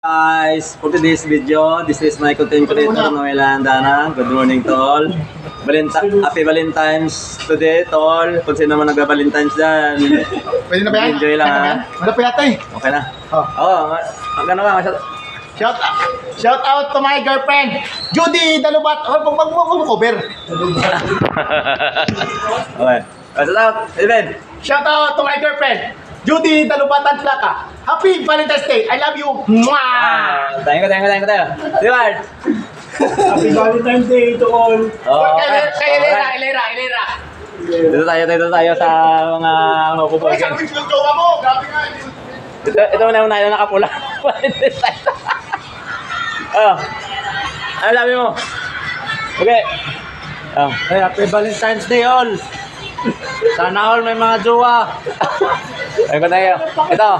Guys, for today's video, this is my content creator, Noel Andana. Good morning, tol. Happy Valentine's today, tol. Kung sino man nagba-Valentine's dyan. Pwede na ba yan? Enjoy lang, ha? Wala pa yata eh. Okay na. Oo, gano'n ka. Shout out to my girlfriend, Judy Dalubat. Mag-cover. Okay. Shout out, Edwin. Shout out to my girlfriend, Judy Dalubatan Plaka. Happy Valentine's Day. I love you. Mwah! Thank you. Stewart. Happy Valentine's Day to all. Kay Elera. Dito tayo sa mga mapupukin. Sabi ko yung jowa mo. Grabe nga. Ito na yung nakapula. Ano sabi mo? Okay. Hey, happy Valentine's Day all. Sana all may mga jowa. Ayun ko tayo. Ito.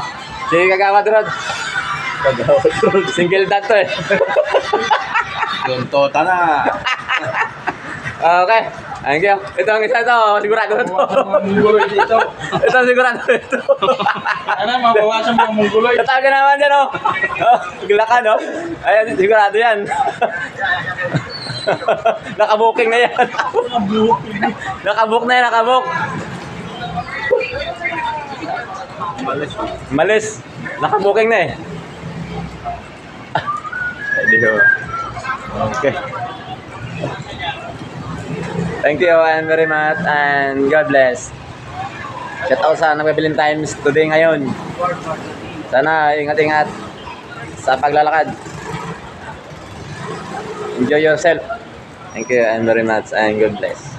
Si Kagawad Rod. Single dad to eh. Tuntota na. Okay. Thank you. Ito ang isa ito. Sigurado ito. Mungguloy dito. Ito sigurado ito. Ano, mabawasan mga mungguloy. Kataga naman dyan oh. Bigla ka no. Ayan, sigurado yan. Nakabuking na yan. Nakabook na yan, nakabook. Malis. Nakabuking na eh. Okay. Thank you and very much and God bless. Shout out sa nagbe-Valentine's today ngayon. Sana ingat-ingat sa paglalakad. Enjoy yourself. Thank you and very much and God bless.